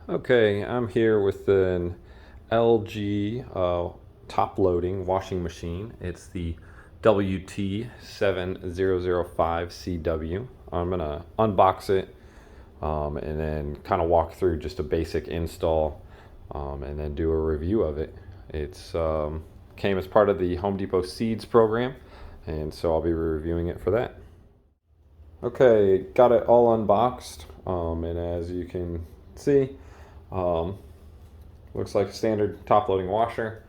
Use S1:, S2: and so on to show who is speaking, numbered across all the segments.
S1: Okay, I'm here with an LG top loading washing machine. It's the WT7005CW. I'm gonna unbox it and then kind of walk through just a basic install and then do a review of it. It's came as part of the Home Depot Seeds program, and so I'll be reviewing it for that. Okay, got it all unboxed, and as you can see, um, looks like a standard top loading washer.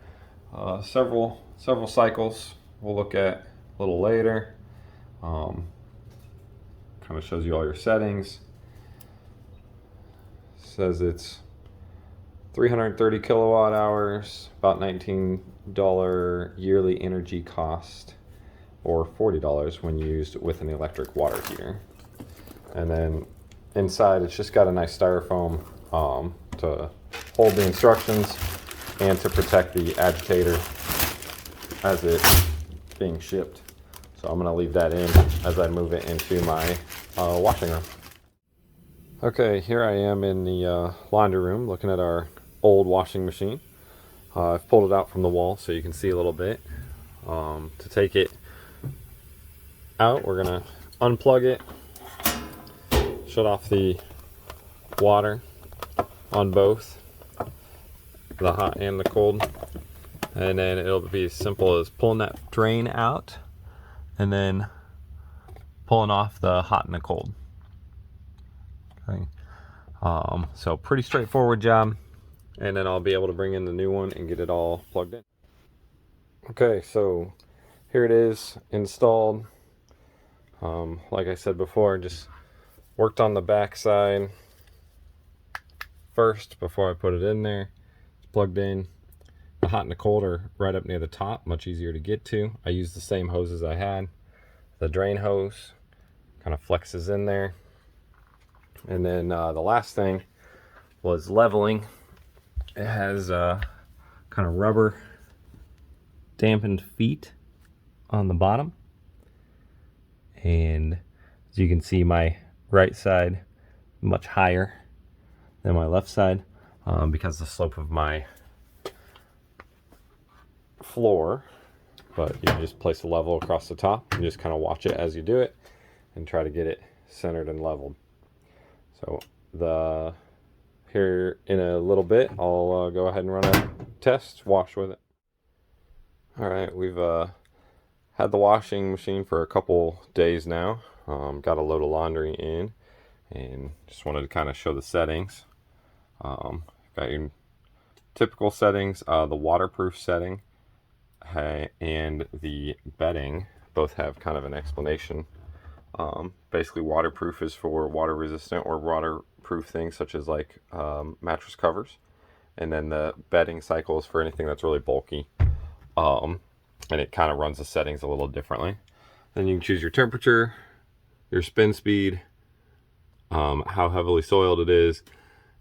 S1: Several cycles we'll look at a little later. Um, kind of shows you all your settings. Says it's 330 kilowatt hours, about $19 yearly energy cost, or $40 when used with an electric water heater. And then inside it's just got a nice styrofoam to hold the instructions and to protect the agitator as it's being shipped. So I'm going to leave that in as I move it into my washing room. Okay, here I am in the laundry room looking at our old washing machine. I've pulled it out from the wall so you can see a little bit. To take it out, we're going to unplug it, shut off the water on both the hot and the cold, and then it'll be as simple as pulling that drain out and then pulling off the hot and the cold. Okay, so pretty straightforward job, and then I'll be able to bring in the new one and get it all plugged in. Okay, so here it is installed. Like I said before, just worked on the back side first before I put it in there. It's plugged in. The hot and the cold are right up near the top, much easier to get to. I used the same hoses I had. The drain hose kind of flexes in there. And then the last thing was leveling. It has kind of rubber dampened feet on the bottom. And as you can see, my right side much higher than my left side because the slope of my floor. But you can just place a level across the top and just kind of watch it as you do it and try to get it centered and leveled. So here in a little bit, I'll go ahead and run a test wash with it. All right, we've had the washing machine for a couple days now. Got a load of laundry in, and just wanted to kind of show the settings. Got your typical settings, the waterproof setting, and the bedding both have kind of an explanation. Basically, waterproof is for water resistant or waterproof things such as like mattress covers, and then the bedding cycle is for anything that's really bulky. And it kind of runs the settings a little differently. Then you can choose your temperature, your spin speed, how heavily soiled it is,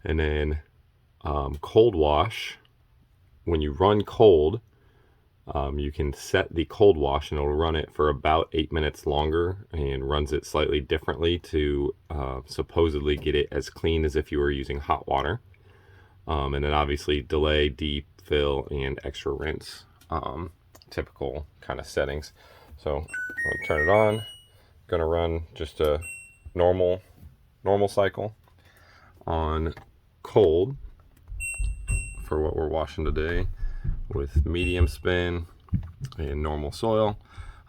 S1: and then cold wash. When you run cold, you can set the cold wash and it'll run it for about 8 minutes longer and runs it slightly differently to supposedly get it as clean as if you were using hot water. And then obviously delay, deep, fill, and extra rinse. Typical kind of settings. So I'll turn it on. Gonna run just a normal cycle on cold for what we're washing today, with medium spin and normal soil.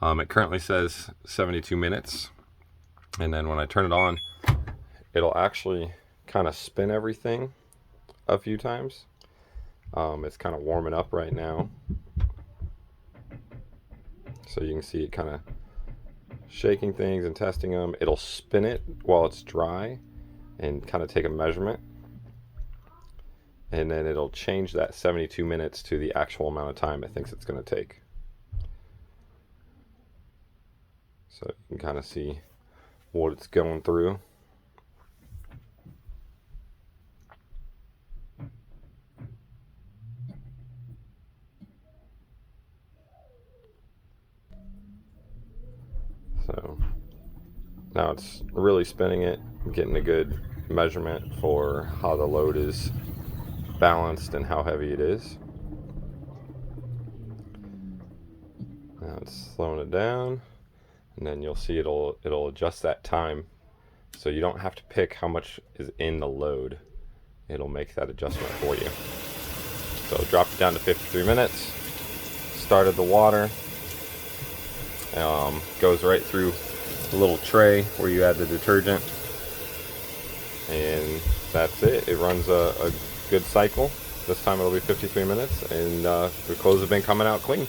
S1: It currently says 72 minutes, and then when I turn it on, it'll actually kind of spin everything a few times. It's kind of warming up right now, so you can see it kind of shaking things and testing them. It'll spin it while it's dry and kind of take a measurement, and then it'll change that 72 minutes to the actual amount of time it thinks it's going to take. So you can kind of see what it's going through. So now it's really spinning it, getting a good measurement for how the load is balanced and how heavy it is. Now it's slowing it down, and then you'll see it'll adjust that time, so you don't have to pick how much is in the load. It'll make that adjustment for you. So dropped it down to 53 minutes, started the water, goes right through the little tray where you add the detergent, and that's it. It runs a good cycle. This time it'll be 53 minutes, and the clothes have been coming out clean.